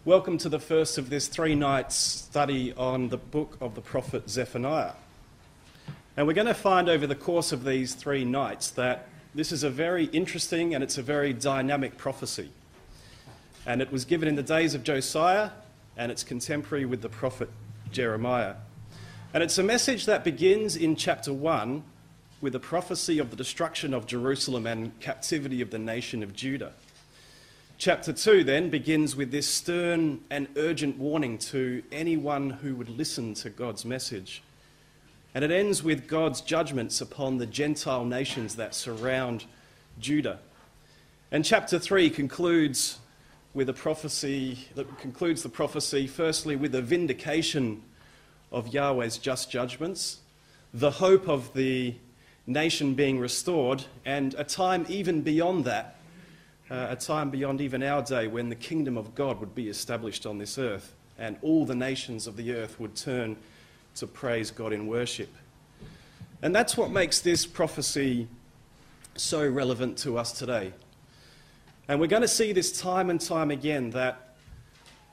Welcome to the first of this 3 nights study on the book of the prophet Zephaniah. And we're going to find over the course of these 3 nights that this is a very interesting and it's a very dynamic prophecy. And it was given in the days of Josiah and it's contemporary with the prophet Jeremiah. And it's a message that begins in chapter 1 with a prophecy of the destruction of Jerusalem and captivity of the nation of Judah. Chapter 2 then begins with this stern and urgent warning to anyone who would listen to God's message. And it ends with God's judgments upon the Gentile nations that surround Judah. And chapter 3 concludes with a prophecy that concludes the prophecy firstly with a vindication of Yahweh's just judgments, the hope of the nation being restored, and a time even beyond that, a time beyond even our day when the kingdom of God would be established on this earth and all the nations of the earth would turn to praise God in worship. And that's what makes this prophecy so relevant to us today. And we're going to see this time and time again, that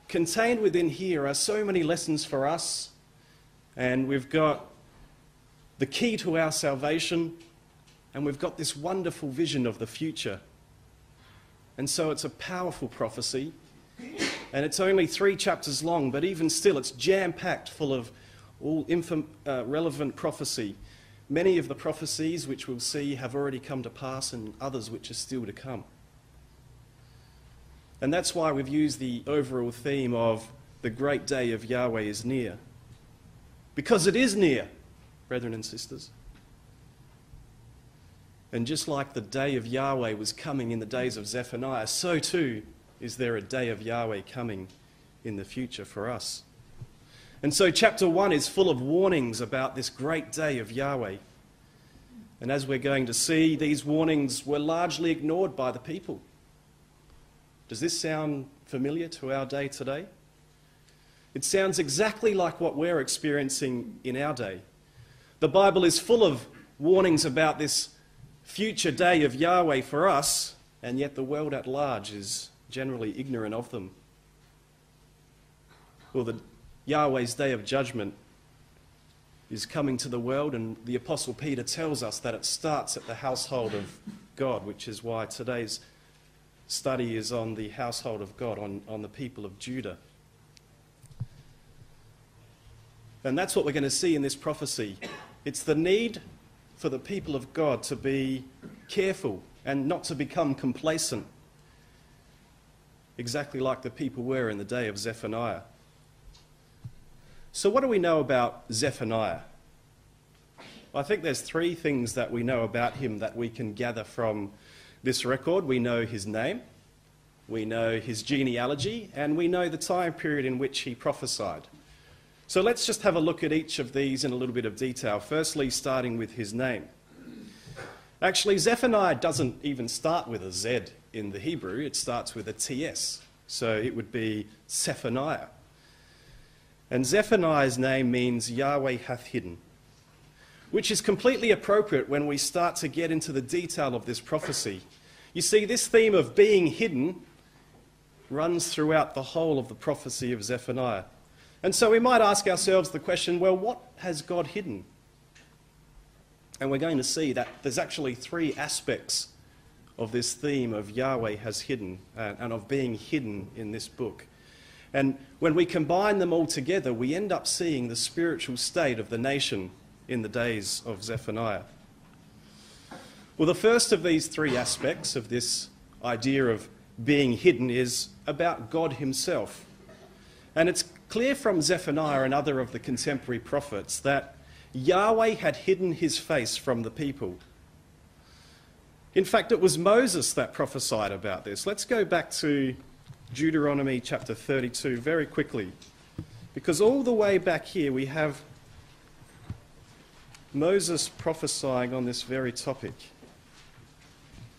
contained within here are so many lessons for us, and we've got the key to our salvation, and we've got this wonderful vision of the future. And so it's a powerful prophecy, and it's only 3 chapters long, but even still it's jam-packed full of all relevant prophecy. Many of the prophecies which we'll see have already come to pass and others which are still to come. And that's why we've used the overall theme of the great day of Yahweh is near. Because it is near, brethren and sisters. And just like the day of Yahweh was coming in the days of Zephaniah, so too is there a day of Yahweh coming in the future for us. And so chapter 1 is full of warnings about this great day of Yahweh. And as we're going to see, these warnings were largely ignored by the people. Does this sound familiar to our day today? It sounds exactly like what we're experiencing in our day. The Bible is full of warnings about this future day of Yahweh for us, and yet the world at large is generally ignorant of them. Well, the Yahweh's day of judgment is coming to the world, and the Apostle Peter tells us that it starts at the household of God, which is why today's study is on the household of God, on the people of Judah. And that's what we're going to see in this prophecy. It's the need for the people of God to be careful and not to become complacent, exactly like the people were in the day of Zephaniah. So what do we know about Zephaniah? I think there's 3 things that we know about him that we can gather from this record. We know his name, we know his genealogy, and we know the time period in which he prophesied. So let's just have a look at each of these in a little bit of detail. Firstly, starting with his name. Actually, Zephaniah doesn't even start with a Z in the Hebrew. It starts with a TS. So it would be Zephaniah. And Zephaniah's name means Yahweh hath hidden, which is completely appropriate when we start to get into the detail of this prophecy. You see, this theme of being hidden runs throughout the whole of the prophecy of Zephaniah. And so we might ask ourselves the question, well, what has God hidden? And we're going to see that there's actually 3 aspects of this theme of Yahweh has hidden and of being hidden in this book. And when we combine them all together, we end up seeing the spiritual state of the nation in the days of Zephaniah. Well, the first of these 3 aspects of this idea of being hidden is about God himself. And it's clear from Zephaniah and other of the contemporary prophets that Yahweh had hidden his face from the people. In fact, it was Moses that prophesied about this. Let's go back to Deuteronomy chapter 32 very quickly, because all the way back here we have Moses prophesying on this very topic.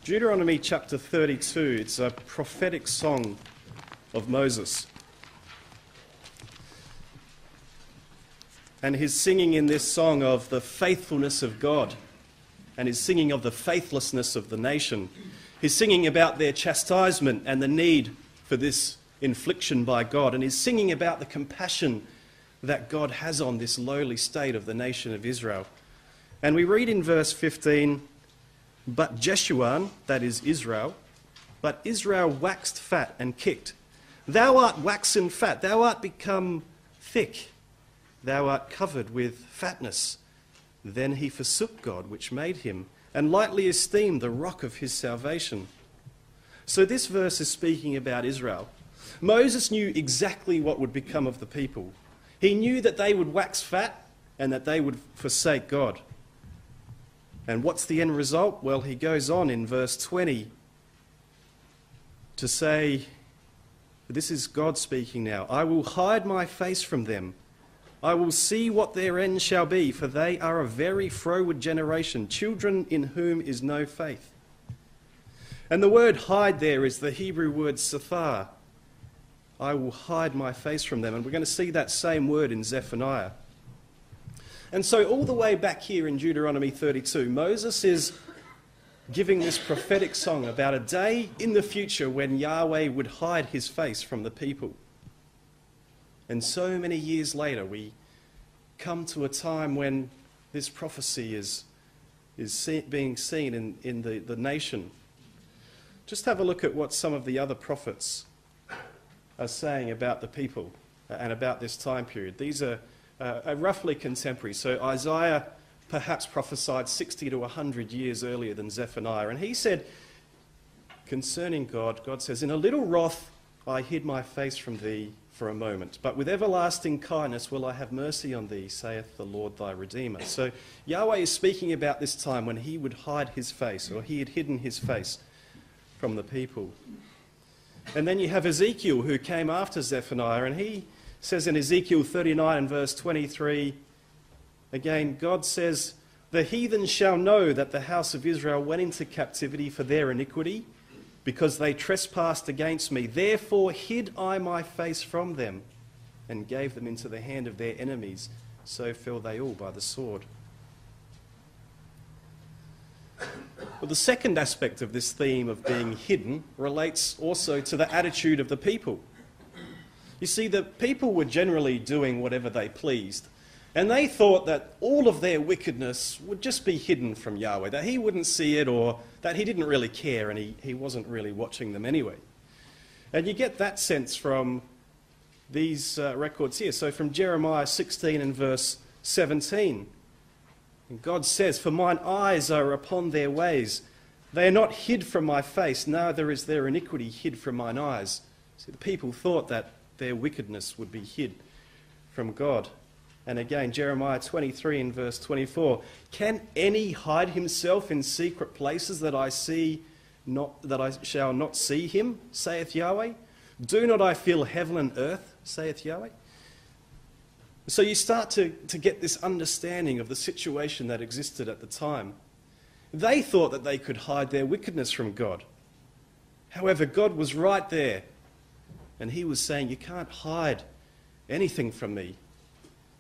Deuteronomy chapter 32, it's a prophetic song of Moses. And he's singing in this song of the faithfulness of God, and he's singing of the faithlessness of the nation. He's singing about their chastisement and the need for this infliction by God, and he's singing about the compassion that God has on this lowly state of the nation of Israel. And we read in verse 15, "But Jeshurun," that is Israel, "but Israel waxed fat and kicked. Thou art waxen fat, thou art become thick, thou art covered with fatness. Then he forsook God which made him, and lightly esteemed the rock of his salvation." So this verse is speaking about Israel. Moses knew exactly what would become of the people. He knew that they would wax fat and that they would forsake God. And what's the end result? Well, he goes on in verse 20 to say, this is God speaking now, "I will hide my face from them. I will see what their end shall be, for they are a very froward generation, children in whom is no faith." And the word hide there is the Hebrew word sathar. I will hide my face from them. And we're going to see that same word in Zephaniah. And so all the way back here in Deuteronomy 32, Moses is giving this prophetic song about a day in the future when Yahweh would hide his face from the people. And so many years later, we come to a time when this prophecy is being seen in the nation. Just have a look at what some of the other prophets are saying about the people and about this time period. These are roughly contemporary. So Isaiah perhaps prophesied 60 to 100 years earlier than Zephaniah. And he said, concerning God, God says, "In a little wrath I hid my face from thee for a moment, but with everlasting kindness will I have mercy on thee, saith the Lord thy Redeemer." So Yahweh is speaking about this time when he would hide his face, or he had hidden his face from the people. And then you have Ezekiel, who came after Zephaniah, and he says in Ezekiel 39 and verse 23, again, God says, "The heathen shall know that the house of Israel went into captivity for their iniquity, because they trespassed against me. Therefore hid I my face from them, and gave them into the hand of their enemies. So fell they all by the sword." Well, the second aspect of this theme of being hidden relates also to the attitude of the people. You see, the people were generally doing whatever they pleased, and they thought that all of their wickedness would just be hidden from Yahweh, that he wouldn't see it, or that he didn't really care and he wasn't really watching them anyway. And you get that sense from these records here. So from Jeremiah 16 and verse 17, and God says, "For mine eyes are upon their ways. They are not hid from my face, neither is their iniquity hid from mine eyes." See, the people thought that their wickedness would be hid from God. And again, Jeremiah 23 and verse 24, "Can any hide himself in secret places that I shall not see him, saith Yahweh? Do not I fill heaven and earth, saith Yahweh?" So you start to get this understanding of the situation that existed at the time. They thought that they could hide their wickedness from God. However, God was right there, and he was saying, "You can't hide anything from me.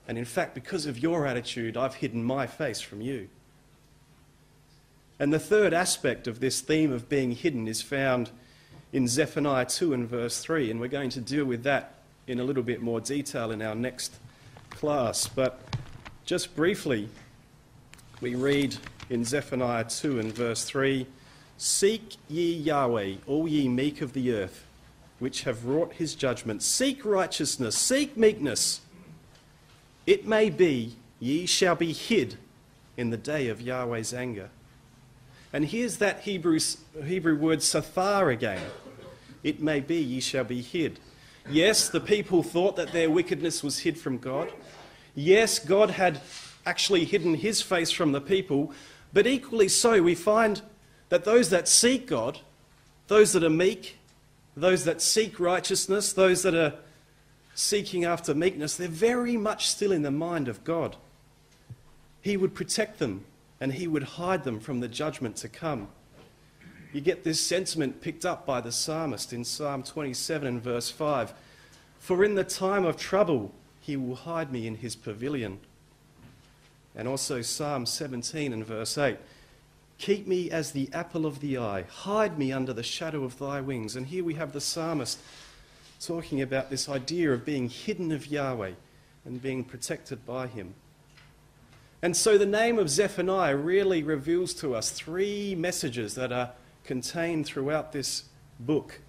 And in fact, because of your attitude, I've hidden my face from you." And the third aspect of this theme of being hidden is found in Zephaniah 2 and verse 3, and we're going to deal with that in a little bit more detail in our next class. But just briefly, we read in Zephaniah 2 and verse 3, "Seek ye Yahweh, all ye meek of the earth, which have wrought his judgment. Seek righteousness, seek meekness. It may be ye shall be hid in the day of Yahweh's anger." And here's that Hebrew word sathar again. It may be ye shall be hid. Yes, the people thought that their wickedness was hid from God. Yes, God had actually hidden his face from the people. But equally so, we find that those that seek God, those that are meek, those that seek righteousness, those that are seeking after meekness, they're very much still in the mind of God. He would protect them and he would hide them from the judgment to come. You get this sentiment picked up by the psalmist in Psalm 27 and verse 5. "For in the time of trouble he will hide me in his pavilion." And also Psalm 17 and verse 8. "Keep me as the apple of the eye, hide me under the shadow of thy wings." And here we have the psalmist talking about this idea of being hidden of Yahweh and being protected by him. And so the name of Zephaniah really reveals to us three messages that are contained throughout this book.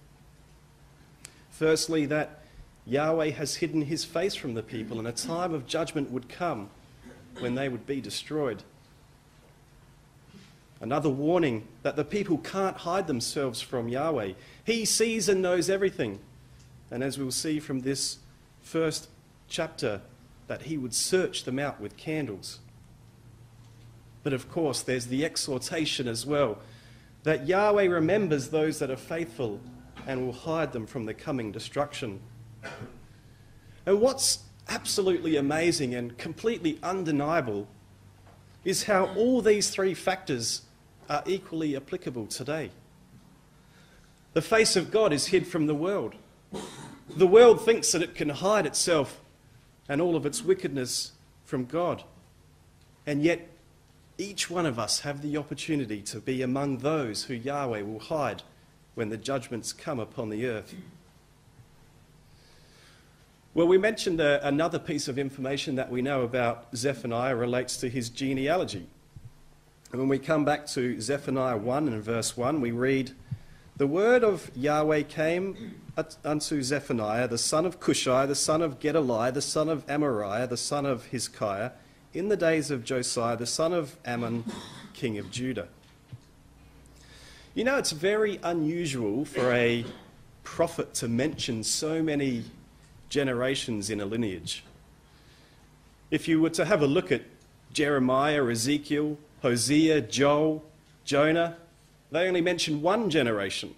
Firstly, that Yahweh has hidden his face from the people, and a time of judgment would come when they would be destroyed. Another warning that the people can't hide themselves from Yahweh. He sees and knows everything. And as we'll see from this first chapter, that he would search them out with candles. But of course, there's the exhortation as well, that Yahweh remembers those that are faithful and will hide them from the coming destruction. And what's absolutely amazing and completely undeniable is how all these three factors are equally applicable today. The face of God is hid from the world. The world thinks that it can hide itself and all of its wickedness from God. And yet, each one of us have the opportunity to be among those who Yahweh will hide when the judgments come upon the earth. Well, we mentioned another piece of information that we know about Zephaniah relates to his genealogy. And when we come back to Zephaniah 1 and verse 1, we read, "The word of Yahweh came unto Zephaniah, the son of Cushai, the son of Gedaliah, the son of Amariah, the son of Hezekiah, in the days of Josiah, the son of Ammon, king of Judah." You know, it's very unusual for a prophet to mention so many generations in a lineage. If you were to have a look at Jeremiah, Ezekiel, Hosea, Joel, Jonah, they only mention one generation,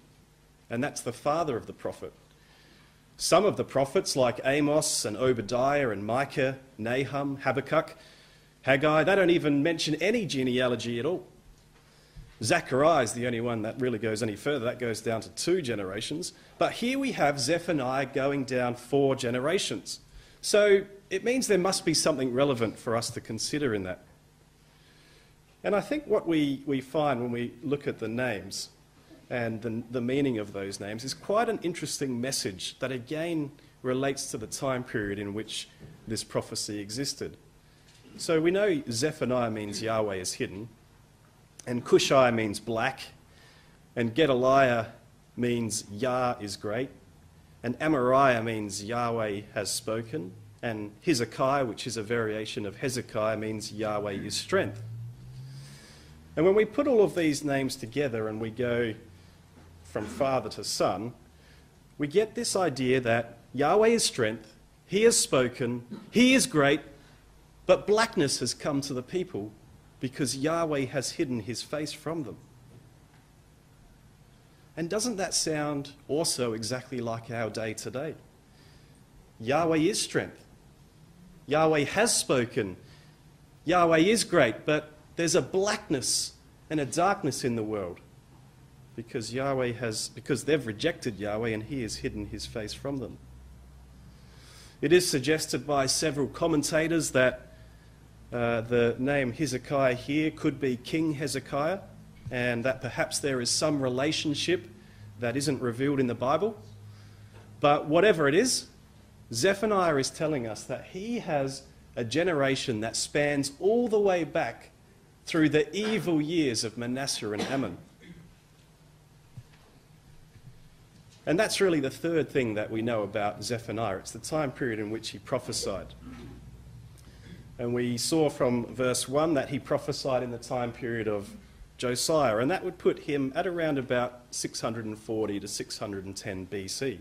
and that's the father of the prophet. Some of the prophets, like Amos and Obadiah and Micah, Nahum, Habakkuk, Haggai, they don't even mention any genealogy at all. Zechariah is the only one that really goes any further. That goes down to 2 generations. But here we have Zephaniah going down 4 generations. So it means there must be something relevant for us to consider in that. And I think what we find when we look at the names and the meaning of those names is quite an interesting message that again relates to the time period in which this prophecy existed. So we know Zephaniah means Yahweh is hidden, and Cushai means black, and Gedaliah means Yah is great, and Amariah means Yahweh has spoken, and Hezekiah, which is a variation of Hezekiah, means Yahweh is strength. And when we put all of these names together and we go from father to son, we get this idea that Yahweh is strength, he has spoken, he is great, but blackness has come to the people because Yahweh has hidden his face from them. And doesn't that sound also exactly like our day today? Yahweh is strength. Yahweh has spoken. Yahweh is great, but there's a blackness and a darkness in the world because they've rejected Yahweh and he has hidden his face from them. It is suggested by several commentators that the name Hezekiah here could be King Hezekiah, and that perhaps there is some relationship that isn't revealed in the Bible. But whatever it is, Zephaniah is telling us that he has a generation that spans all the way back through the evil years of Manasseh and Ammon. And that's really the third thing that we know about Zephaniah. It's the time period in which he prophesied. And we saw from verse 1 that he prophesied in the time period of Josiah, and that would put him at around about 640 to 610 BC.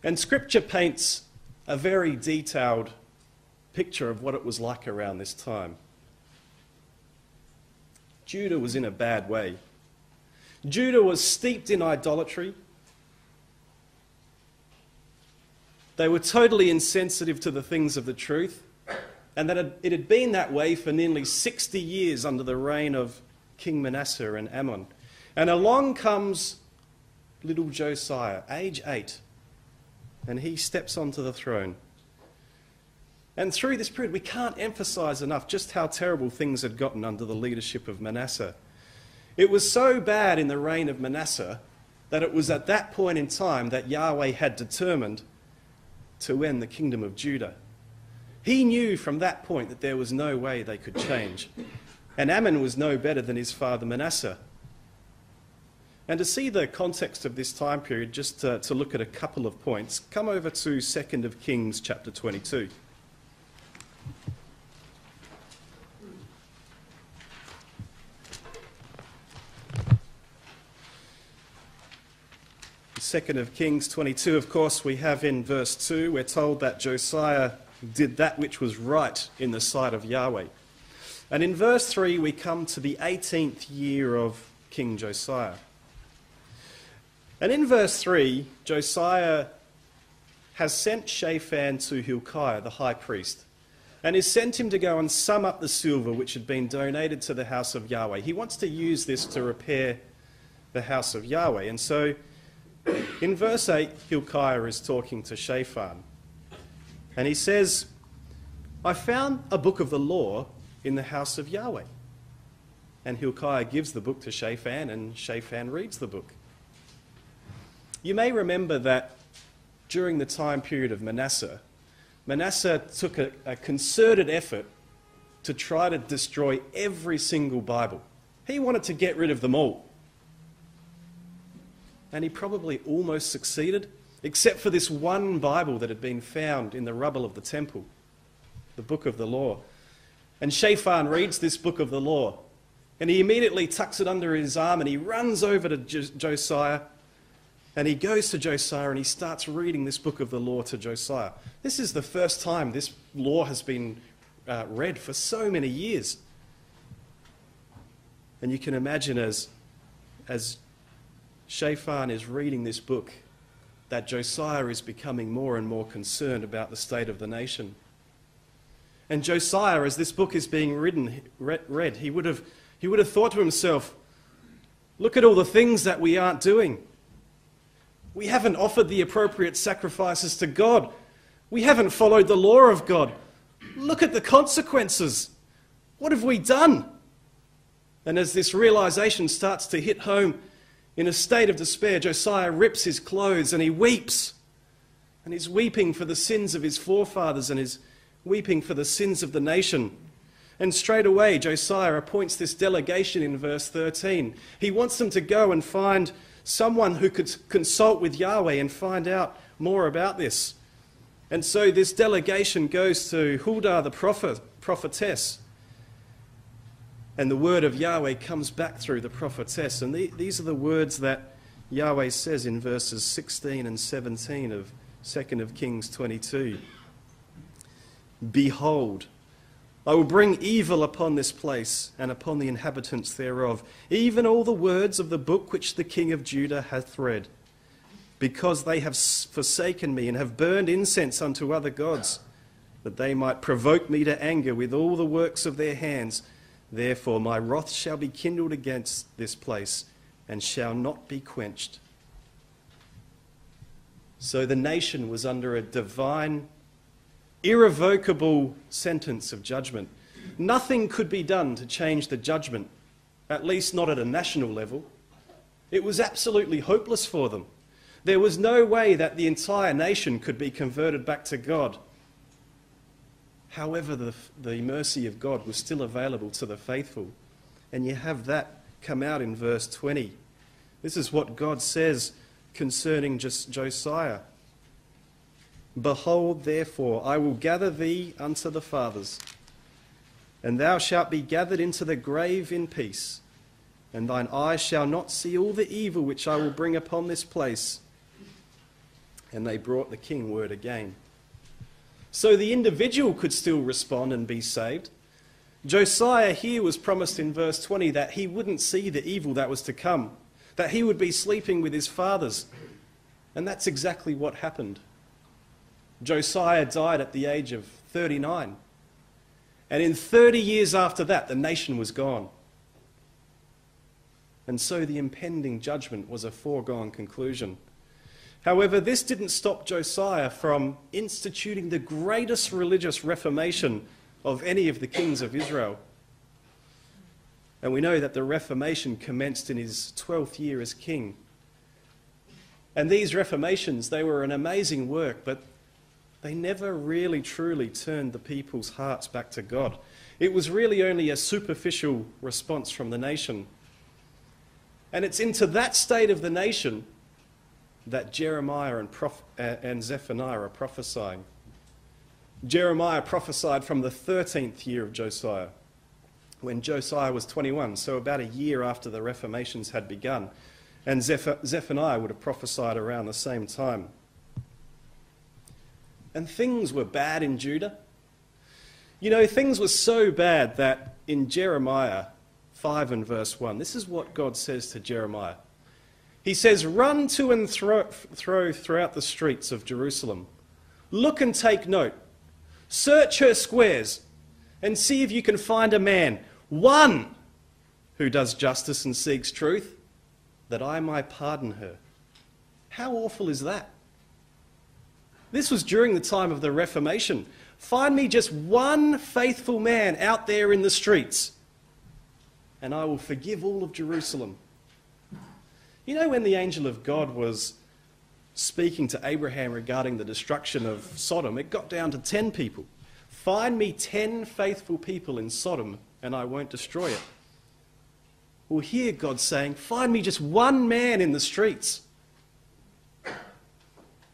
And Scripture paints a very detailed picture of what it was like around this time. Judah was in a bad way. Judah was steeped in idolatry. They were totally insensitive to the things of the truth. And that it had been that way for nearly 60 years under the reign of King Manasseh and Ammon. And along comes little Josiah, age 8, and he steps onto the throne. And through this period, we can't emphasize enough just how terrible things had gotten under the leadership of Manasseh. It was so bad in the reign of Manasseh that it was at that point in time that Yahweh had determined to end the kingdom of Judah. He knew from that point that there was no way they could change. And Ammon was no better than his father Manasseh. And to see the context of this time period, just to look at a couple of points, come over to 2 Kings chapter 22. 2 Kings 22, of course, we have in verse 2, we're told that Josiah did that which was right in the sight of Yahweh. And in verse 3, we come to the 18th year of King Josiah. And in verse 3, Josiah has sent Shaphan to Hilkiah, the high priest, and has sent him to go and sum up the silver which had been donated to the house of Yahweh. He wants to use this to repair the house of Yahweh. And so in verse 8, Hilkiah is talking to Shaphan. And he says, I found a book of the law in the house of Yahweh. And Hilkiah gives the book to Shaphan, and Shaphan reads the book. You may remember that during the time period of Manasseh, Manasseh took a concerted effort to try to destroy every single Bible. He wanted to get rid of them all. And he probably almost succeeded, except for this one Bible that had been found in the rubble of the temple, the book of the law. And Shaphan reads this book of the law, and he immediately tucks it under his arm, and he runs over to Josiah, and he goes to Josiah, and he starts reading this book of the law to Josiah. This is the first time this law has been read for so many years. And you can imagine as Shaphan is reading this book, that Josiah is becoming more and more concerned about the state of the nation. And Josiah, as this book is being read, he would have thought to himself, look at all the things that we aren't doing. We haven't offered the appropriate sacrifices to God. We haven't followed the law of God. Look at the consequences. What have we done? And as this realization starts to hit home, in a state of despair, Josiah rips his clothes and he weeps. And he's weeping for the sins of his forefathers and is weeping for the sins of the nation. And straight away, Josiah appoints this delegation in verse 13. He wants them to go and find someone who could consult with Yahweh and find out more about this. And so this delegation goes to Huldah the prophetess. And the word of Yahweh comes back through the prophetess. And these are the words that Yahweh says in verses 16 and 17 of 2 Kings 22. Behold, I will bring evil upon this place and upon the inhabitants thereof, even all the words of the book which the king of Judah hath read, because they have forsaken me and have burned incense unto other gods, that they might provoke me to anger with all the works of their hands. Therefore my wrath shall be kindled against this place and shall not be quenched. So the nation was under a divine, irrevocable sentence of judgment. Nothing could be done to change the judgment, at least not at a national level. It was absolutely hopeless for them. There was no way that the entire nation could be converted back to God. However, the mercy of God was still available to the faithful. And you have that come out in verse 20. This is what God says concerning Josiah. Behold, therefore, I will gather thee unto the fathers, and thou shalt be gathered into the grave in peace, and thine eyes shall not see all the evil which I will bring upon this place. And they brought the king word again. So the individual could still respond and be saved. Josiah here was promised in verse 20 that he wouldn't see the evil that was to come, that he would be sleeping with his fathers. And that's exactly what happened. Josiah died at the age of 39. And in 30 years after that, the nation was gone. And so the impending judgment was a foregone conclusion. However, this didn't stop Josiah from instituting the greatest religious reformation of any of the kings of Israel. And we know that the Reformation commenced in his 12th year as king. And these reformations, they were an amazing work, but they never really truly turned the people's hearts back to God. It was really only a superficial response from the nation. And it's into that state of the nation that Jeremiah and Zephaniah are prophesying. Jeremiah prophesied from the 13th year of Josiah, when Josiah was 21, so about a year after the reformations had begun. And Zephaniah would have prophesied around the same time. And things were bad in Judah. You know, things were so bad that in Jeremiah 5 and verse 1, this is what God says to Jeremiah. He says, "Run to and throw throughout the streets of Jerusalem. Look and take note. Search her squares and see if you can find a man, one, who does justice and seeks truth, that I might pardon her." How awful is that? This was during the time of the Reformation. Find me just one faithful man out there in the streets, and I will forgive all of Jerusalem. You know, when the angel of God was speaking to Abraham regarding the destruction of Sodom, it got down to 10 people. Find me 10 faithful people in Sodom, and I won't destroy it. Well, here God's saying, find me just one man in the streets.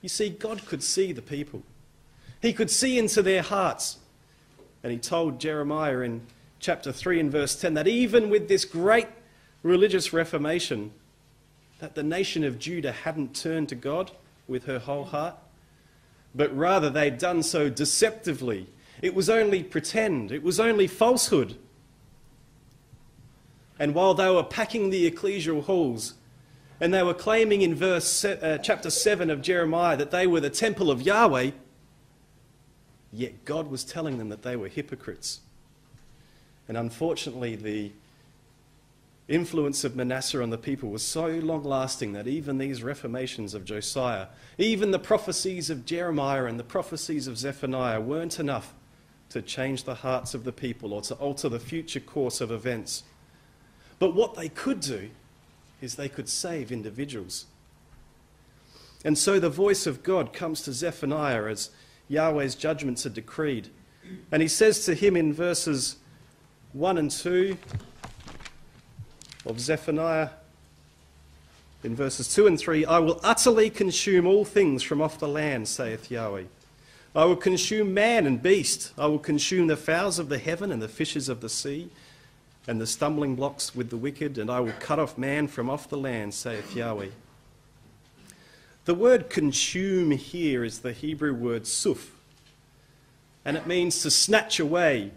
You see, God could see the people. He could see into their hearts. And he told Jeremiah in chapter 3 and verse 10 that even with this great religious reformation, that the nation of Judah hadn't turned to God with her whole heart, but rather they'd done so deceptively. It was only pretend. It was only falsehood. And while they were packing the ecclesial halls, and they were claiming in chapter 7 of Jeremiah that they were the temple of Yahweh, yet God was telling them that they were hypocrites. And unfortunately, the influence of Manasseh on the people was so long-lasting that even these reformations of Josiah, even the prophecies of Jeremiah and the prophecies of Zephaniah weren't enough to change the hearts of the people or to alter the future course of events. But what they could do is they could save individuals. And so the voice of God comes to Zephaniah as Yahweh's judgments are decreed. And he says to him in verses 1 and 2 of Zephaniah, in verses 2 and 3, "I will utterly consume all things from off the land, saith Yahweh. I will consume man and beast. I will consume the fowls of the heaven and the fishes of the sea, and the stumbling blocks with the wicked, and I will cut off man from off the land, saith Yahweh." The word consume here is the Hebrew word suf, and it means to snatch away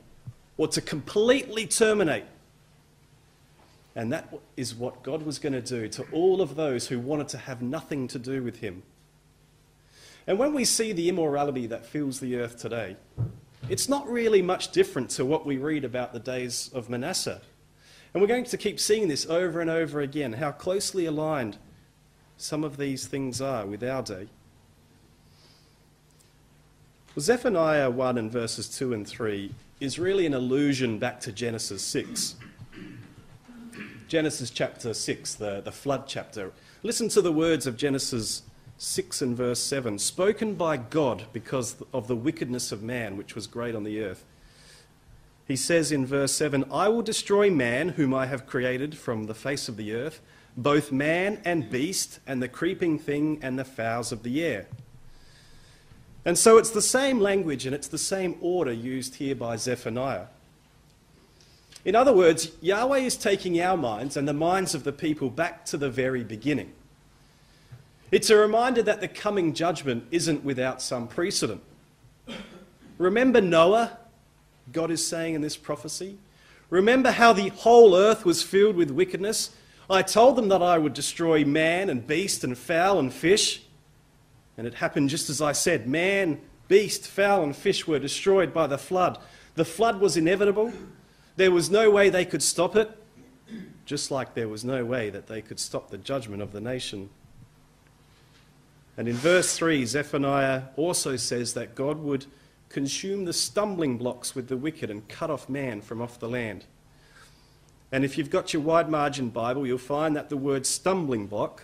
or to completely terminate. And that is what God was going to do to all of those who wanted to have nothing to do with him. And when we see the immorality that fills the earth today, it's not really much different to what we read about the days of Manasseh. And we're going to keep seeing this over and over again, how closely aligned some of these things are with our day. Well, Zephaniah 1 and verses 2 and 3 is really an allusion back to Genesis 6. Genesis chapter 6, the flood chapter. Listen to the words of Genesis 6 and verse 7, "Spoken by God because of the wickedness of man, which was great on the earth." He says in verse 7, "I will destroy man whom I have created from the face of the earth, both man and beast, and the creeping thing and the fowls of the air." And so it's the same language and it's the same order used here by Zephaniah. In other words, Yahweh is taking our minds and the minds of the people back to the very beginning. It's a reminder that the coming judgment isn't without some precedent. Remember Noah, God is saying in this prophecy? Remember how the whole earth was filled with wickedness? I told them that I would destroy man and beast and fowl and fish. And it happened just as I said. Man, beast, fowl and fish were destroyed by the flood. The flood was inevitable. There was no way they could stop it, just like there was no way that they could stop the judgment of the nation. And in verse 3, Zephaniah also says that God would consume the stumbling blocks with the wicked and cut off man from off the land. And if you've got your wide margin Bible, you'll find that the word stumbling block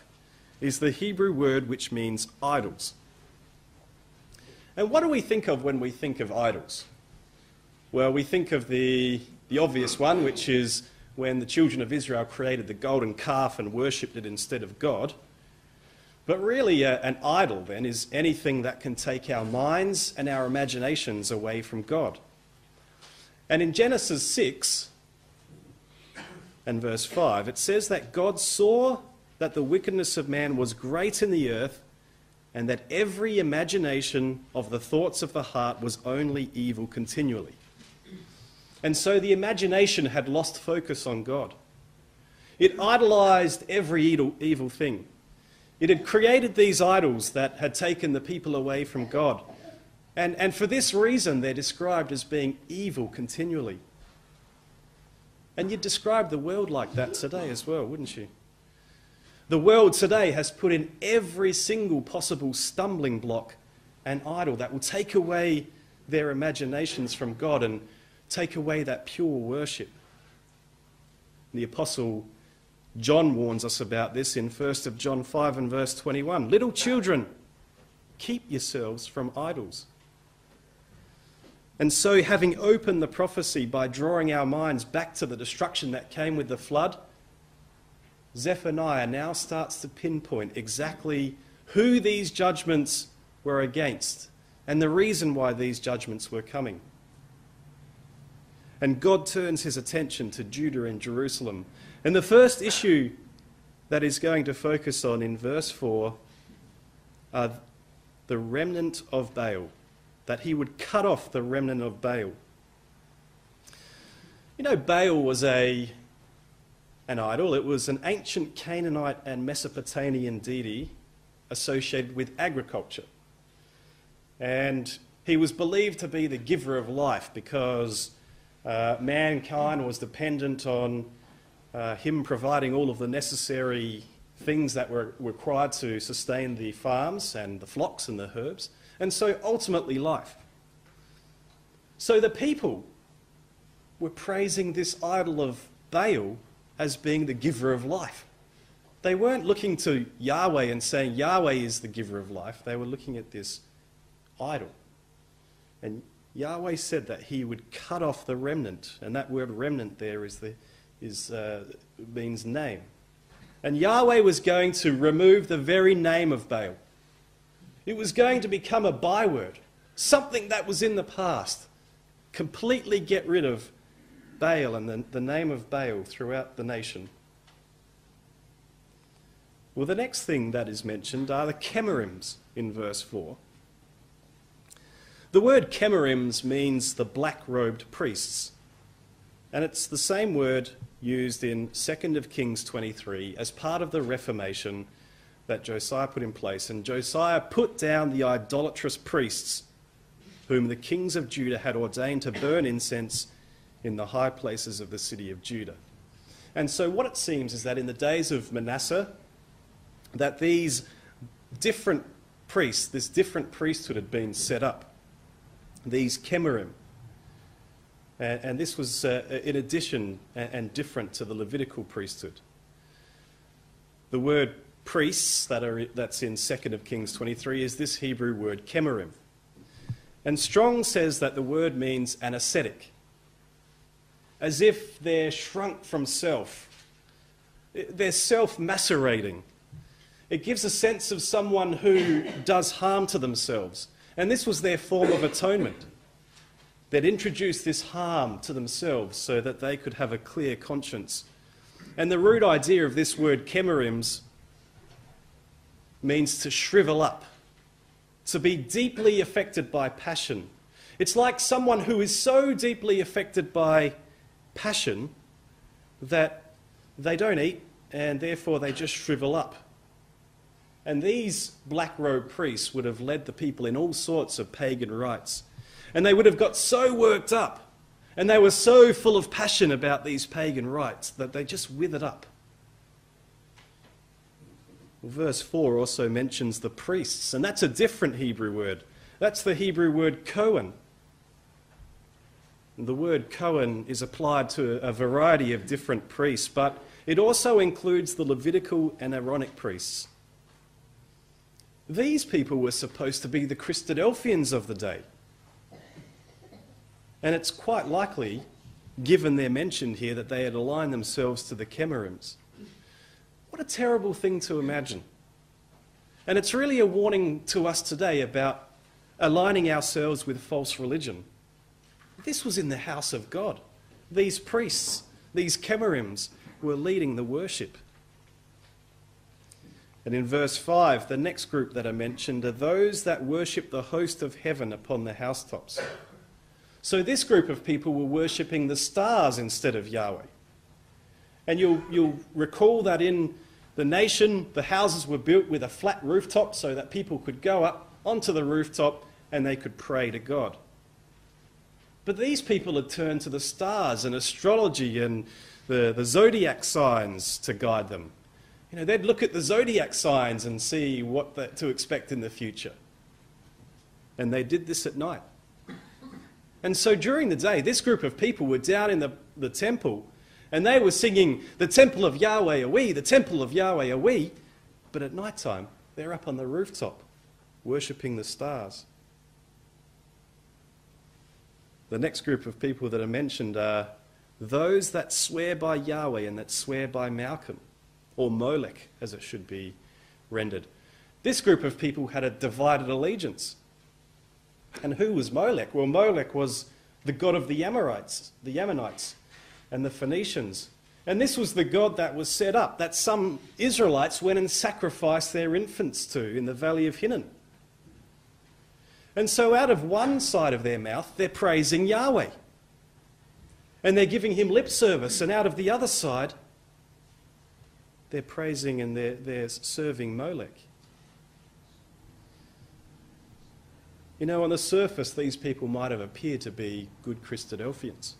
is the Hebrew word which means idols. And what do we think of when we think of idols? Well, we think of the obvious one, which is when the children of Israel created the golden calf and worshipped it instead of God. But really, an idol, then, is anything that can take our minds and our imaginations away from God. And in Genesis 6 and verse 5, it says that God saw that the wickedness of man was great in the earth, and that every imagination of the thoughts of the heart was only evil continually. And so the imagination had lost focus on God. It idolized every evil thing. It had created these idols that had taken the people away from God. And for this reason, they're described as being evil continually. And you'd describe the world like that today as well, wouldn't you? The world today has put in every single possible stumbling block and idol that will take away their imaginations from God and take away that pure worship. The Apostle John warns us about this in 1 John 5 and verse 21. Little children, keep yourselves from idols. And so, having opened the prophecy by drawing our minds back to the destruction that came with the flood, Zephaniah now starts to pinpoint exactly who these judgments were against and the reason why these judgments were coming. And God turns his attention to Judah and Jerusalem. And the first issue that he's going to focus on in verse 4 are the remnant of Baal, that he would cut off the remnant of Baal. You know, Baal was an idol. It was an ancient Canaanite and Mesopotamian deity associated with agriculture. And he was believed to be the giver of life because mankind was dependent on him providing all of the necessary things that were required to sustain the farms and the flocks and the herds, and so ultimately life. So the people were praising this idol of Baal as being the giver of life. They weren't looking to Yahweh and saying Yahweh is the giver of life. They were looking at this idol. And Yahweh said that he would cut off the remnant, and that word remnant there means name. And Yahweh was going to remove the very name of Baal. It was going to become a byword, something that was in the past. Completely get rid of Baal and the name of Baal throughout the nation. Well, the next thing that is mentioned are the chemarims in verse 4. The word chemarims means the black-robed priests, and it's the same word used in 2 Kings 23 as part of the Reformation that Josiah put in place. And Josiah put down the idolatrous priests whom the kings of Judah had ordained to burn incense in the high places of the city of Judah. And so what it seems is that in the days of Manasseh, that these different priests, this different priesthood had been set up, these chemarim. And this was in addition and different to the Levitical priesthood. The word priests that's in 2 Kings 23 is this Hebrew word chemarim. And Strong says that the word means an ascetic, as if they're shrunk from self. They're self-macerating. It gives a sense of someone who does harm to themselves. And this was their form of atonement. They'd introduced this harm to themselves so that they could have a clear conscience. And the root idea of this word chemarims means to shrivel up, to be deeply affected by passion. It's like someone who is so deeply affected by passion that they don't eat and therefore they just shrivel up. And these black-robed priests would have led the people in all sorts of pagan rites. And they would have got so worked up, and they were so full of passion about these pagan rites that they just withered up. Well, verse 4 also mentions the priests, and that's a different Hebrew word. That's the Hebrew word Cohen. And the word Cohen is applied to a variety of different priests, but it also includes the Levitical and Aaronic priests. These people were supposed to be the Christadelphians of the day. And it's quite likely, given they're mentioned here, that they had aligned themselves to the Chemarims. What a terrible thing to imagine. And it's really a warning to us today about aligning ourselves with false religion. This was in the house of God. These priests, these Chemarims, were leading the worship. And in verse 5, the next group that are mentioned are those that worship the host of heaven upon the housetops. So this group of people were worshipping the stars instead of Yahweh. And you'll recall that in the nation, the houses were built with a flat rooftop so that people could go up onto the rooftop and they could pray to God. But these people had turned to the stars and astrology and the zodiac signs to guide them. You know, they'd look at the zodiac signs and see what to expect in the future. And they did this at night. And so during the day, this group of people were down in the temple and they were singing, "The temple of Yahweh are we, the temple of Yahweh are we." But at night time, they're up on the rooftop, worshipping the stars. The next group of people that are mentioned are those that swear by Yahweh and that swear by Malcolm, or Molech, as it should be rendered. This group of people had a divided allegiance. And who was Molech? Well, Molech was the god of the Ammonites, and the Phoenicians. And this was the god that was set up, that some Israelites went and sacrificed their infants to in the valley of Hinnom. And so out of one side of their mouth, they're praising Yahweh. And they're giving him lip service. And out of the other side, they're praising and they're serving Molech. You know, on the surface, these people might have appeared to be good Christadelphians.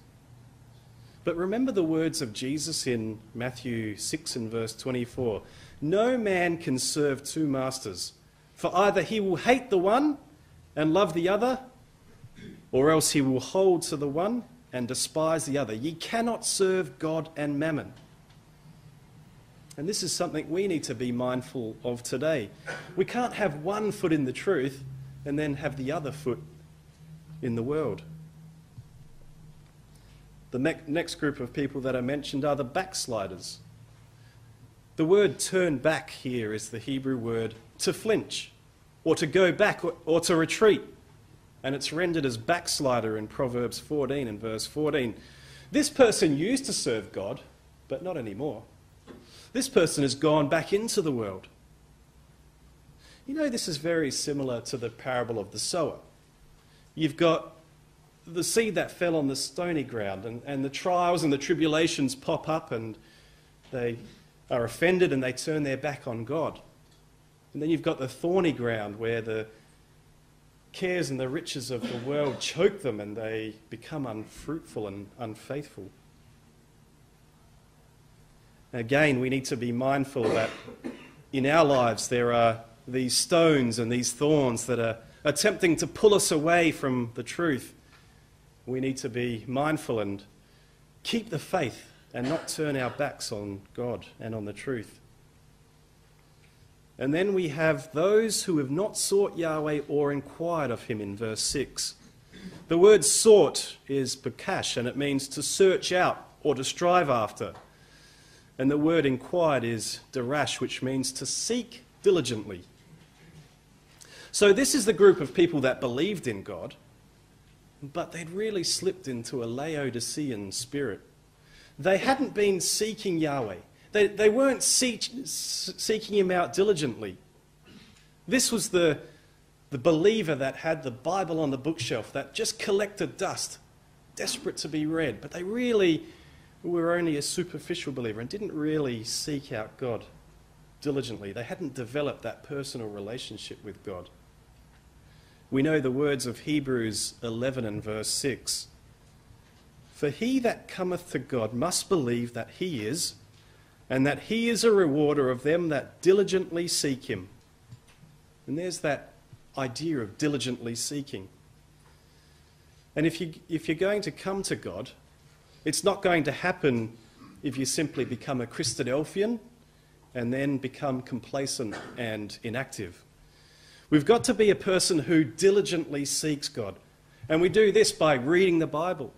But remember the words of Jesus in Matthew 6 and verse 24. "No man can serve two masters, for either he will hate the one and love the other, or else he will hold to the one and despise the other. Ye cannot serve God and mammon." And this is something we need to be mindful of today. We can't have one foot in the truth and then have the other foot in the world. The next group of people that are mentioned are the backsliders. The word turn back here is the Hebrew word to flinch, or to go back, or to retreat. And it's rendered as backslider in Proverbs 14 and verse 14. This person used to serve God, but not anymore. This person has gone back into the world. You know, this is very similar to the parable of the sower. You've got the seed that fell on the stony ground, and the trials and the tribulations pop up and they are offended and they turn their back on God. And then you've got the thorny ground where the cares and the riches of the world choke them and they become unfruitful and unfaithful. Again, we need to be mindful that in our lives there are these stones and these thorns that are attempting to pull us away from the truth. We need to be mindful and keep the faith and not turn our backs on God and on the truth. And then we have those who have not sought Yahweh or inquired of him in verse 6. The word sought is bakash, and it means to search out or to strive after. And the word inquired is darash, which means to seek diligently. So this is the group of people that believed in God, but they'd really slipped into a Laodicean spirit. They hadn't been seeking Yahweh. They weren't seeking him out diligently. This was the believer that had the Bible on the bookshelf, that just collected dust, desperate to be read. But they really were only a superficial believer and didn't really seek out God diligently. They hadn't developed that personal relationship with God. We know the words of Hebrews 11 and verse 6. "For he that cometh to God must believe that he is, and that he is a rewarder of them that diligently seek him." And there's that idea of diligently seeking. And if you're going to come to God, it's not going to happen if you simply become a Christadelphian and then become complacent and inactive. We've got to be a person who diligently seeks God. And we do this by reading the Bible,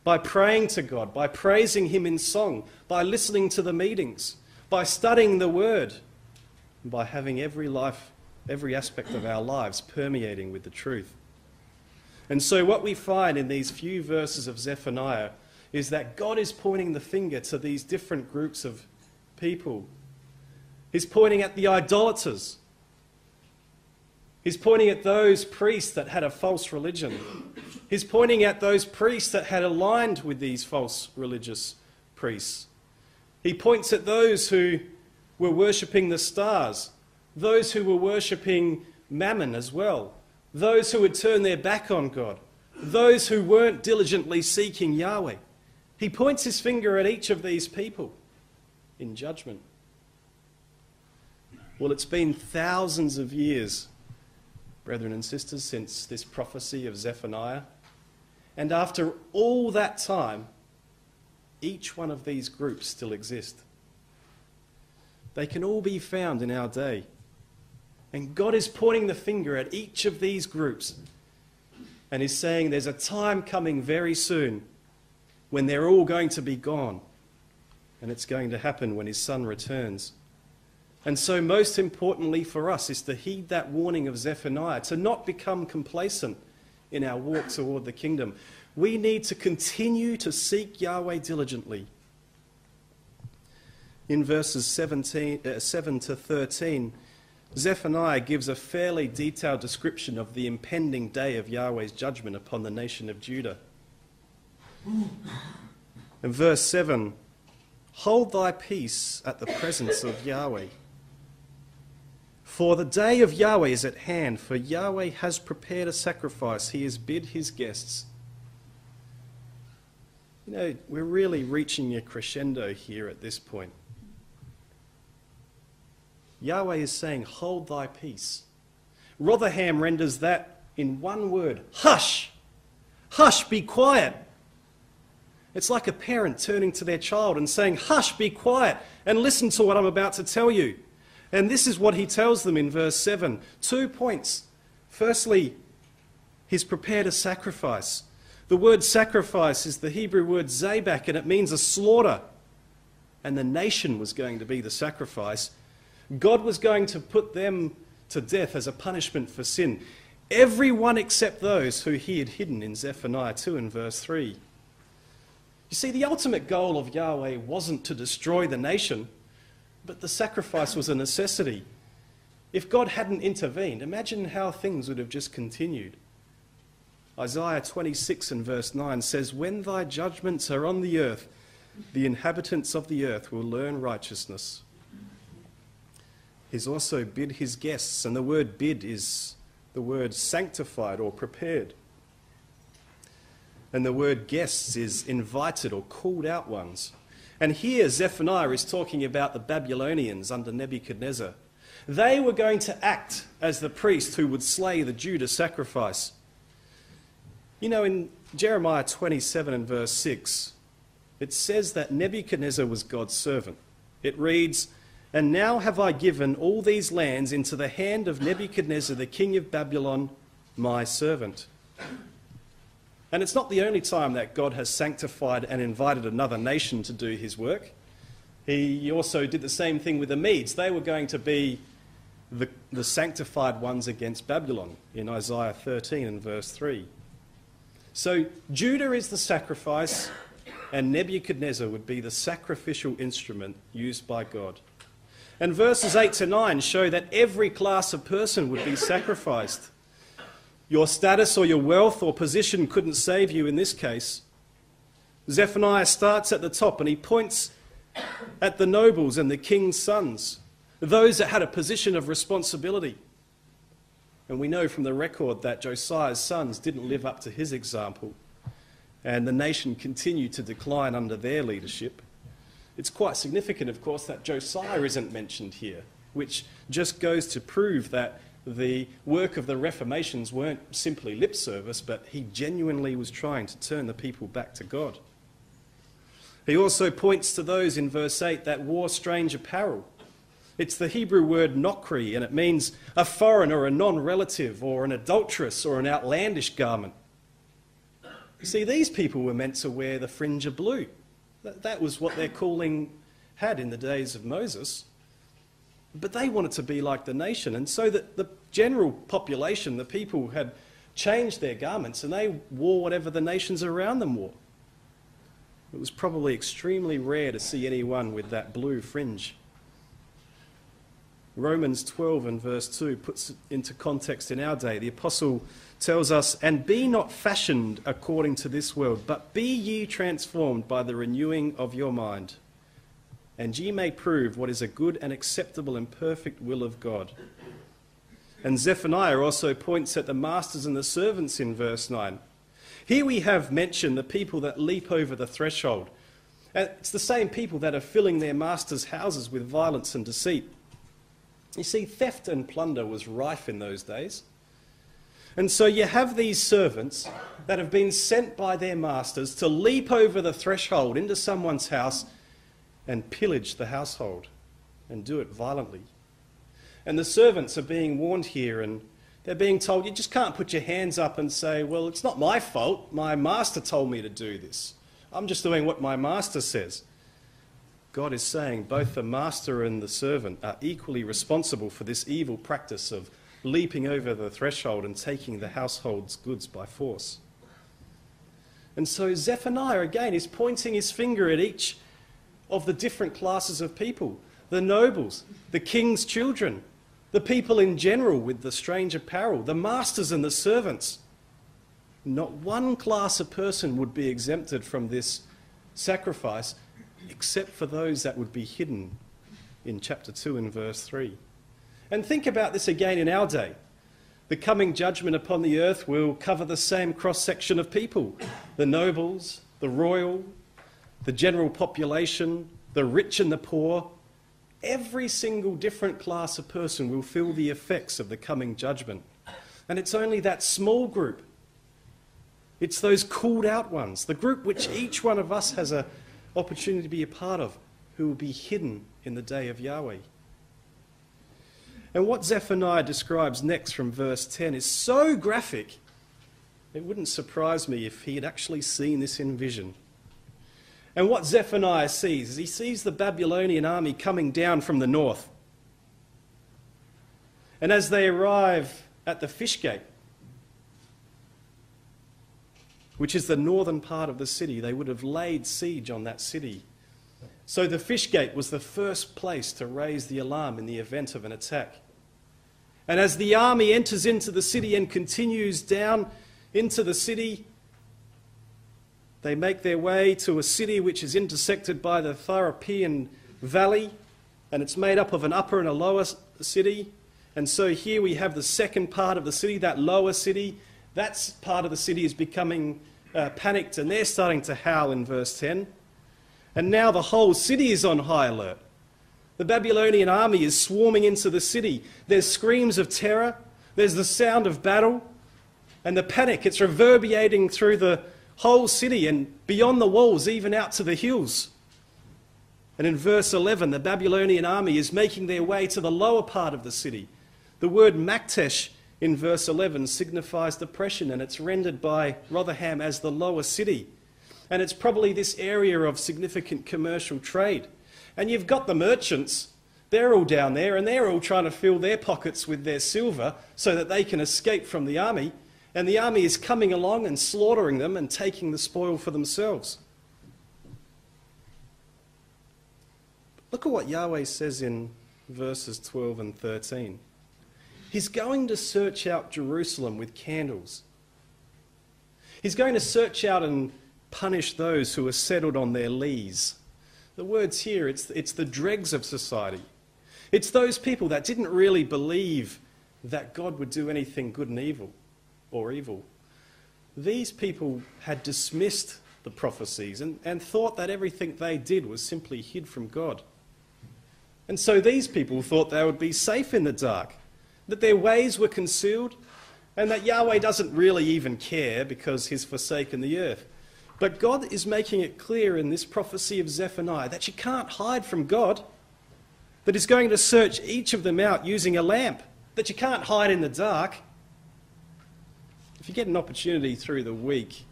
by praying to God, by praising him in song, by listening to the meetings, by studying the Word, and by having every aspect of our lives permeating with the truth. And so what we find in these few verses of Zephaniah is that God is pointing the finger to these different groups of people. He's pointing at the idolaters. He's pointing at those priests that had a false religion. He's pointing at those priests that had aligned with these false religious priests. He points at those who were worshipping the stars, those who were worshipping mammon as well, those who had turned their back on God, those who weren't diligently seeking Yahweh. He points his finger at each of these people in judgment. Well, it's been thousands of years, brethren and sisters, since this prophecy of Zephaniah. And after all that time, each one of these groups still exist. They can all be found in our day. And God is pointing the finger at each of these groups and is saying there's a time coming very soon when they're all going to be gone. And it's going to happen when his Son returns. And so most importantly for us is to heed that warning of Zephaniah, to not become complacent in our walk toward the kingdom. We need to continue to seek Yahweh diligently. In verses 7 to 13, Zephaniah gives a fairly detailed description of the impending day of Yahweh's judgment upon the nation of Judah. In verse 7, hold thy peace at the presence of Yahweh. For the day of Yahweh is at hand, for Yahweh has prepared a sacrifice. He has bid his guests. You know, we're really reaching a crescendo here at this point. Yahweh is saying, hold thy peace. Rotherham renders that in one word, hush. Hush, be quiet. It's like a parent turning to their child and saying, hush, be quiet, and listen to what I'm about to tell you. And this is what he tells them in verse 7. 2 points. Firstly, he's prepared a sacrifice. The word sacrifice is the Hebrew word zabak, and it means a slaughter. And the nation was going to be the sacrifice. God was going to put them to death as a punishment for sin. Everyone except those who he had hidden in Zephaniah 2 and verse 3. You see, the ultimate goal of Yahweh wasn't to destroy the nation, but the sacrifice was a necessity. If God hadn't intervened, imagine how things would have just continued. Isaiah 26 and verse 9 says, when thy judgments are on the earth, the inhabitants of the earth will learn righteousness. He's also bid his guests, and the word bid is the word sanctified or prepared. And the word guests is invited or called out ones. And here Zephaniah is talking about the Babylonians under Nebuchadnezzar. They were going to act as the priest who would slay the Judah sacrifice. You know, in Jeremiah 27 and verse 6, it says that Nebuchadnezzar was God's servant. It reads, and now have I given all these lands into the hand of Nebuchadnezzar, the king of Babylon, my servant. And it's not the only time that God has sanctified and invited another nation to do his work. He also did the same thing with the Medes. They were going to be the sanctified ones against Babylon in Isaiah 13 and verse 3. So Judah is the sacrifice, and Nebuchadnezzar would be the sacrificial instrument used by God. And verses 8 to 9 show that every class of person would be sacrificed. Your status or your wealth or position couldn't save you in this case. Zephaniah starts at the top and he points at the nobles and the king's sons, those that had a position of responsibility. And we know from the record that Josiah's sons didn't live up to his example, and the nation continued to decline under their leadership. It's quite significant, of course, that Josiah isn't mentioned here, which just goes to prove that the work of the Reformations weren't simply lip service, but he genuinely was trying to turn the people back to God. He also points to those in verse 8 that wore strange apparel. It's the Hebrew word nokri, and it means a foreign or a non-relative or an adulterous or an outlandish garment. You see, these people were meant to wear the fringe of blue. That was what their calling had in the days of Moses. But they wanted to be like the nation, and so that the general population, the people, had changed their garments and they wore whatever the nations around them wore. It was probably extremely rare to see anyone with that blue fringe. Romans 12 and verse 2 puts it into context in our day. The apostle tells us, "And be not fashioned according to this world, but be ye transformed by the renewing of your mind, and ye may prove what is a good and acceptable and perfect will of God." And Zephaniah also points at the masters and the servants in verse 9. Here we have mentioned the people that leap over the threshold. And it's the same people that are filling their masters' houses with violence and deceit. You see, theft and plunder was rife in those days. And so you have these servants that have been sent by their masters to leap over the threshold into someone's house and pillage the household and do it violently. And the servants are being warned here, and they're being told, you just can't put your hands up and say, well, it's not my fault. My master told me to do this. I'm just doing what my master says. God is saying both the master and the servant are equally responsible for this evil practice of leaping over the threshold and taking the household's goods by force. And so Zephaniah, again, is pointing his finger at each of the different classes of people, the nobles, the king's children, the people in general with the strange apparel, the masters and the servants. Not one class of person would be exempted from this sacrifice, except for those that would be hidden in chapter 2 and verse 3. And think about this again in our day. The coming judgment upon the earth will cover the same cross-section of people. The nobles, the royal, the general population, the rich and the poor. Every single different class of person will feel the effects of the coming judgment. And it's only that small group. It's those called out ones, the group which each one of us has an opportunity to be a part of, who will be hidden in the day of Yahweh. And what Zephaniah describes next from verse 10 is so graphic, it wouldn't surprise me if he had actually seen this in vision. And what Zephaniah sees is he sees the Babylonian army coming down from the north. And as they arrive at the fish gate, which is the northern part of the city, they would have laid siege on that city. So the fish gate was the first place to raise the alarm in the event of an attack. And as the army enters into the city and continues down into the city, they make their way to a city which is intersected by the Tharapian Valley, and it's made up of an upper and a lower city. And so here we have the second part of the city, that lower city. That part of the city is becoming panicked, and they're starting to howl in verse 10. And now the whole city is on high alert. The Babylonian army is swarming into the city. There's screams of terror. There's the sound of battle. And the panic, it's reverberating through the whole city and beyond the walls, even out to the hills. And in verse 11, the Babylonian army is making their way to the lower part of the city. The word Maktesh in verse 11 signifies depression, and it's rendered by Rotherham as the lower city. And it's probably this area of significant commercial trade. And you've got the merchants, they're all down there, and they're all trying to fill their pockets with their silver so that they can escape from the army. And the army is coming along and slaughtering them and taking the spoil for themselves. Look at what Yahweh says in verses 12 and 13. He's going to search out Jerusalem with candles. He's going to search out and punish those who are settled on their lees. The words here, it's the dregs of society. It's those people that didn't really believe that God would do anything good and evil, or evil. These people had dismissed the prophecies and thought that everything they did was simply hid from God. And so these people thought they would be safe in the dark, that their ways were concealed, and that Yahweh doesn't really even care because he's forsaken the earth. But God is making it clear in this prophecy of Zephaniah that you can't hide from God. that is going to search each of them out using a lamp that you can't hide in the dark. If you get an opportunity through the week,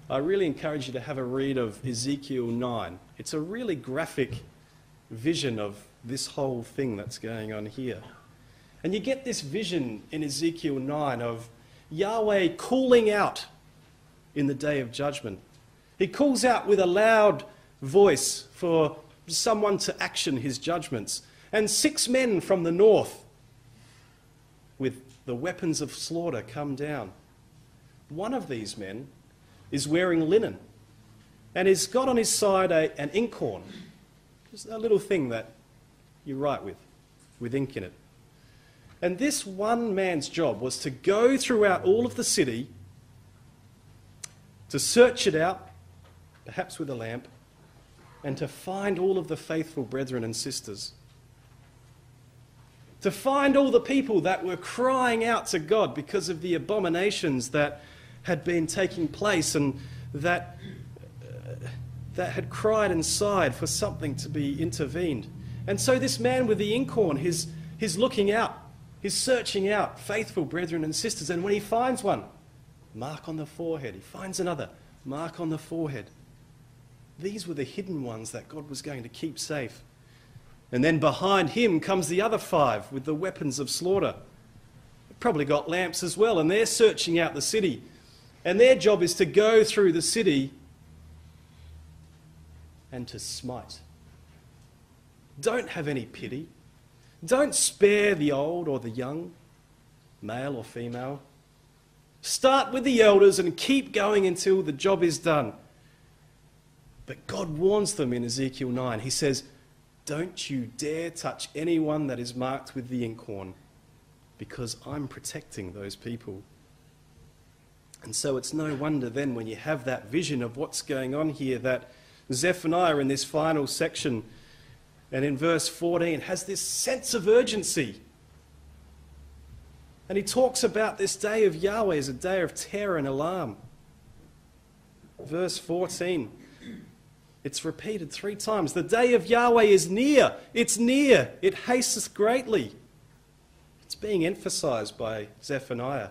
I really encourage you to have a read of Ezekiel 9. It's a really graphic vision of this whole thing that's going on here. And you get this vision in Ezekiel 9 of Yahweh calling out in the day of judgment. He calls out with a loud voice for someone to action his judgments. And 6 men from the north with the weapons of slaughter come down. One of these men is wearing linen and has got on his side an inkhorn. Just a little thing that you write with ink in it. And this one man's job was to go throughout all of the city, to search it out, perhaps with a lamp, and to find all of the faithful brethren and sisters. To find all the people that were crying out to God because of the abominations that had been taking place and that had cried and sighed for something to be intervened. And so this man with the inkhorn, he's looking out, he's searching out faithful brethren and sisters, and when he finds one, mark on the forehead. He finds another, mark on the forehead. These were the hidden ones that God was going to keep safe. And then behind him comes the other 5 with the weapons of slaughter. They've probably got lamps as well, and they're searching out the city. And their job is to go through the city and to smite. Don't have any pity. Don't spare the old or the young, male or female. Start with the elders and keep going until the job is done. But God warns them in Ezekiel 9. He says, don't you dare touch anyone that is marked with the inkhorn, because I'm protecting those people. And so it's no wonder then when you have that vision of what's going on here that Zephaniah in this final section and in verse 14 has this sense of urgency. And he talks about this day of Yahweh as a day of terror and alarm. Verse 14, it's repeated 3 times. The day of Yahweh is near. It's near. It hasteth greatly. It's being emphasized by Zephaniah.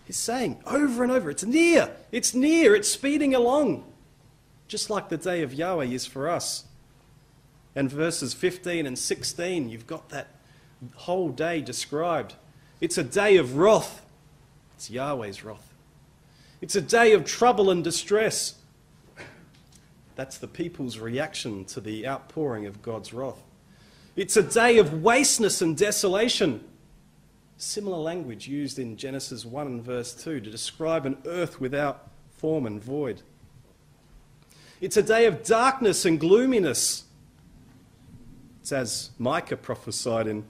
He's saying over and over, it's near. It's near. It's speeding along. Just like the day of Yahweh is for us. And verses 15 and 16, you've got that whole day described. It's a day of wrath. It's Yahweh's wrath. It's a day of trouble and distress. That's the people's reaction to the outpouring of God's wrath. It's a day of wasteness and desolation. Similar language used in Genesis 1 and verse 2 to describe an earth without form and void. It's a day of darkness and gloominess. It's as Micah prophesied in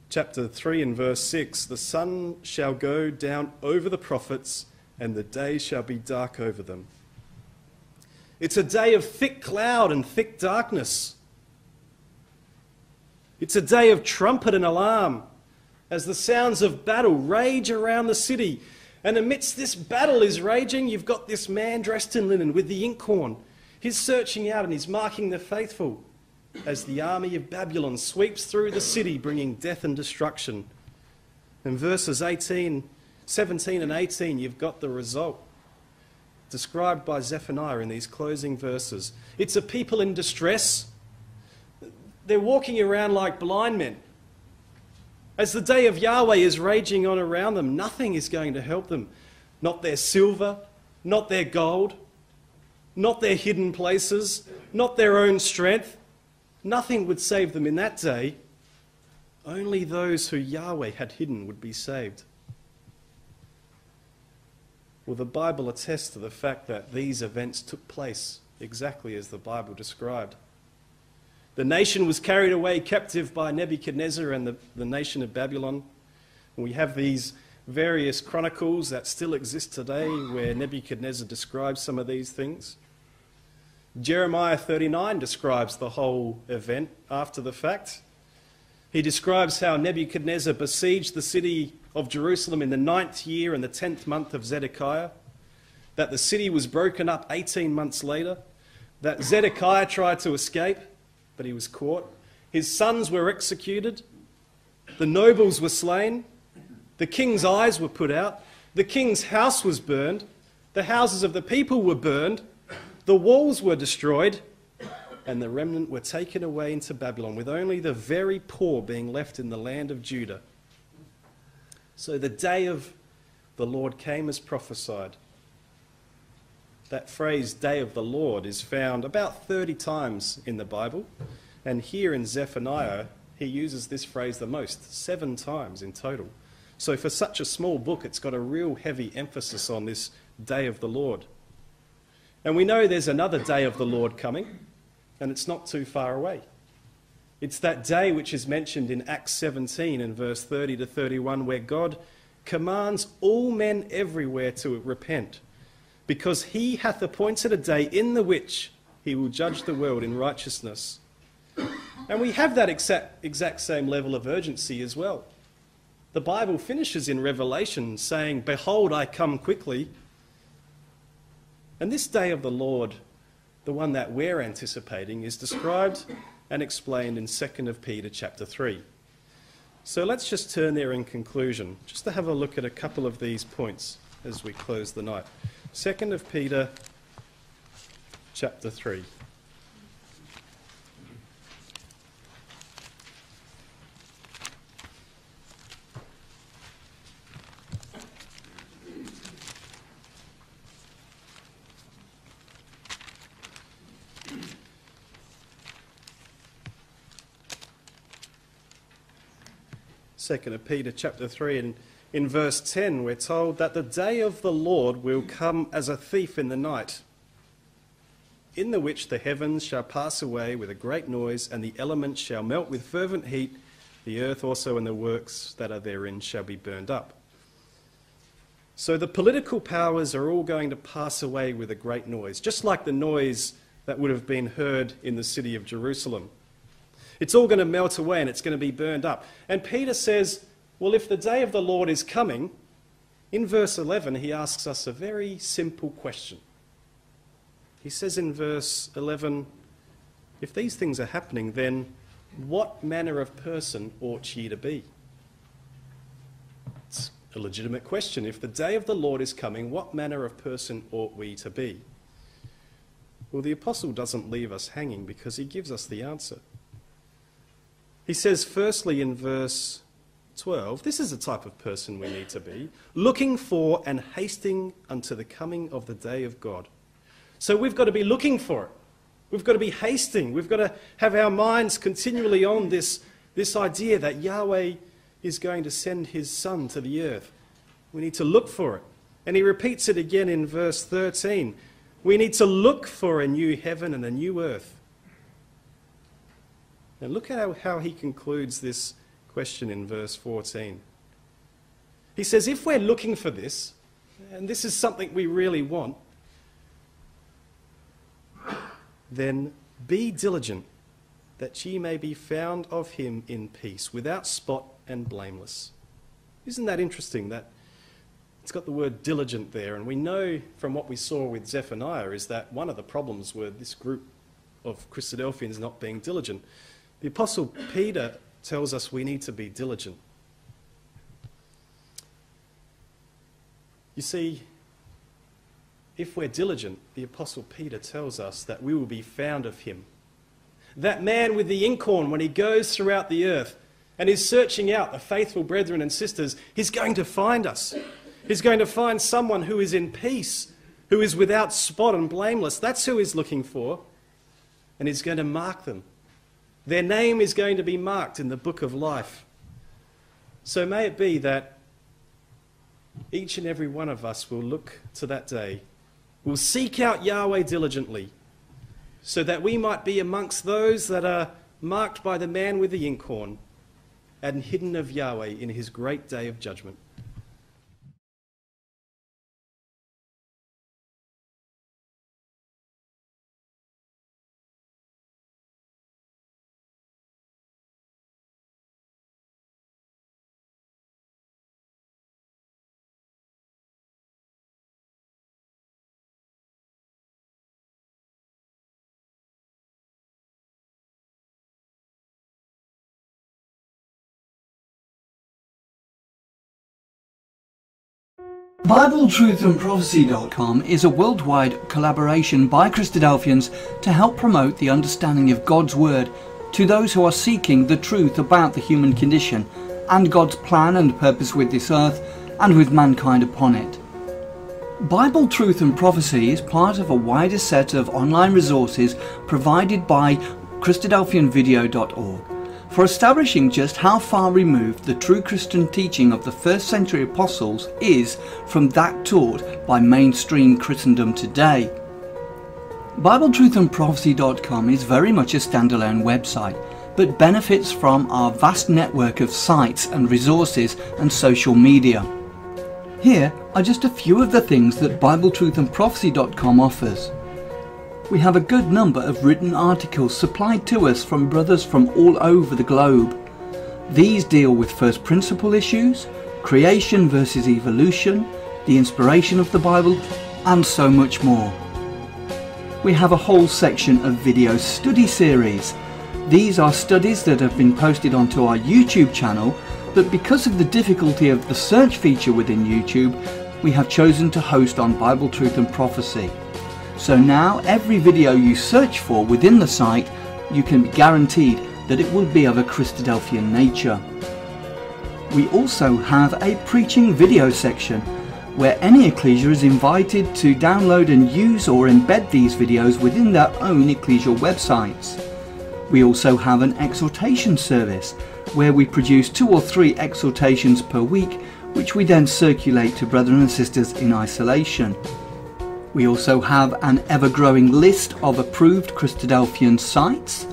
chapter 3 and verse 6, the sun shall go down over the prophets, and the day shall be dark over them. It's a day of thick cloud and thick darkness. It's a day of trumpet and alarm, as the sounds of battle rage around the city. And amidst this battle is raging, you've got this man dressed in linen with the inkhorn. He's searching out and he's marking the faithful as the army of Babylon sweeps through the city, bringing death and destruction. In verses 17 and 18, you've got the result described by Zephaniah in these closing verses. It's a people in distress. They're walking around like blind men. As the day of Yahweh is raging on around them, nothing is going to help them. Not their silver, not their gold, not their hidden places, not their own strength. Nothing would save them in that day. Only those who Yahweh had hidden would be saved. Well, the Bible attests to the fact that these events took place exactly as the Bible described. The nation was carried away captive by Nebuchadnezzar and the nation of Babylon. And we have these various chronicles that still exist today where Nebuchadnezzar describes some of these things. Jeremiah 39 describes the whole event after the fact. He describes how Nebuchadnezzar besieged the city of Jerusalem in the 9th year and the 10th month of Zedekiah, that the city was broken up 18 months later, that Zedekiah tried to escape, but he was caught. His sons were executed. The nobles were slain. The king's eyes were put out. The king's house was burned. The houses of the people were burned. The walls were destroyed. And the remnant were taken away into Babylon, with only the very poor being left in the land of Judah. So the day of the Lord came as prophesied. That phrase, day of the Lord, is found about 30 times in the Bible. And here in Zephaniah, he uses this phrase the most, 7 times in total. So for such a small book, it's got a real heavy emphasis on this day of the Lord. And we know there's another day of the Lord coming, and it's not too far away. It's that day which is mentioned in Acts 17 in verse 30 to 31, where God commands all men everywhere to repent, because he hath appointed a day in the which he will judge the world in righteousness. And we have that exact same level of urgency as well. The Bible finishes in Revelation saying, "Behold, I come quickly." And this day of the Lord, the one that we're anticipating, is described and explained in 2 Peter chapter 3. So let's just turn there in conclusion, just to have a look at a couple of these points as we close the night. 2 Peter chapter 3. Second Peter chapter 3, and in verse 10 we're told that the day of the Lord will come as a thief in the night, in the which the heavens shall pass away with a great noise, and the elements shall melt with fervent heat, the earth also and the works that are therein shall be burned up. So the political powers are all going to pass away with a great noise, just like the noise that would have been heard in the city of Jerusalem. It's all going to melt away and it's going to be burned up. And Peter says, well, if the day of the Lord is coming, in verse 11 he asks us a very simple question. He says in verse 11, if these things are happening, then what manner of person ought ye to be? It's a legitimate question. If the day of the Lord is coming, what manner of person ought we to be? Well, the apostle doesn't leave us hanging, because he gives us the answer. He says, firstly, in verse 12, this is the type of person we need to be, looking for and hasting unto the coming of the day of God. So we've got to be looking for it. We've got to be hasting. We've got to have our minds continually on this idea that Yahweh is going to send his Son to the earth. We need to look for it. And he repeats it again in verse 13. We need to look for a new heaven and a new earth. Now look at how he concludes this question in verse 14. He says, if we're looking for this, and this is something we really want, then be diligent, that ye may be found of him in peace, without spot and blameless. Isn't that interesting that it's got the word diligent there? And we know from what we saw with Zephaniah is that one of the problems were this group of Christadelphians not being diligent. The Apostle Peter tells us we need to be diligent. You see, if we're diligent, the Apostle Peter tells us that we will be found of him. That man with the inkhorn, when he goes throughout the earth and is searching out the faithful brethren and sisters, he's going to find us. He's going to find someone who is in peace, who is without spot and blameless. That's who he's looking for. And he's going to mark them. Their name is going to be marked in the book of life. So may it be that each and every one of us will look to that day, will seek out Yahweh diligently, so that we might be amongst those that are marked by the man with the inkhorn and hidden of Yahweh in his great day of judgment. BibleTruthandProphecy.com is a worldwide collaboration by Christadelphians to help promote the understanding of God's Word to those who are seeking the truth about the human condition and God's plan and purpose with this earth and with mankind upon it. Bible Truth and Prophecy is part of a wider set of online resources provided by Christadelphianvideo.org for establishing just how far removed the true Christian teaching of the first century apostles is from that taught by mainstream Christendom today. BibleTruthandProphecy.com is very much a standalone website, but benefits from our vast network of sites and resources and social media. Here are just a few of the things that BibleTruthandProphecy.com offers. We have a good number of written articles supplied to us from brothers from all over the globe. These deal with first principle issues, creation versus evolution, the inspiration of the Bible, and so much more. We have a whole section of video study series. These are studies that have been posted onto our YouTube channel, but because of the difficulty of the search feature within YouTube, we have chosen to host on Bible Truth and Prophecy. So now every video you search for within the site, you can be guaranteed that it will be of a Christadelphian nature. We also have a preaching video section where any ecclesia is invited to download and use or embed these videos within their own ecclesial websites. We also have an exhortation service where we produce 2 or 3 exhortations per week, which we then circulate to brethren and sisters in isolation. We also have an ever-growing list of approved Christadelphian sites.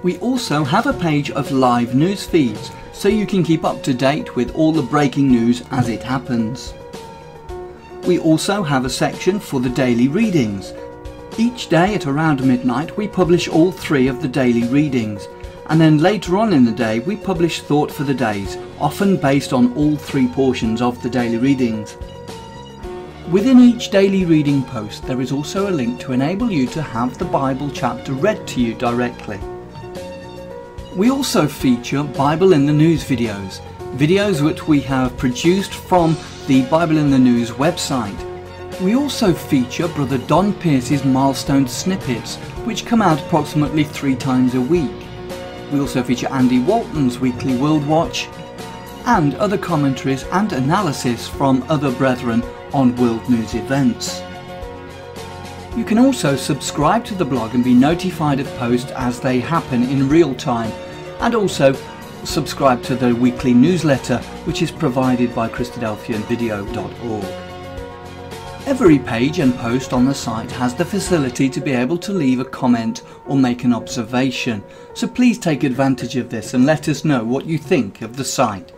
We also have a page of live news feeds, so you can keep up to date with all the breaking news as it happens. We also have a section for the daily readings. Each day at around midnight we publish all 3 of the daily readings, and then later on in the day we publish thought for the days, often based on all 3 portions of the daily readings. Within each daily reading post there is also a link to enable you to have the Bible chapter read to you directly. We also feature Bible in the News videos, videos which we have produced from the Bible in the News website. We also feature Brother Don Pierce's milestone snippets, which come out approximately 3 times a week. We also feature Andy Walton's weekly World Watch and other commentaries and analysis from other brethren on world news events. You can also subscribe to the blog and be notified of posts as they happen in real time, and also subscribe to the weekly newsletter which is provided by Christadelphianvideo.org. Every page and post on the site has the facility to be able to leave a comment or make an observation, so please take advantage of this and let us know what you think of the site.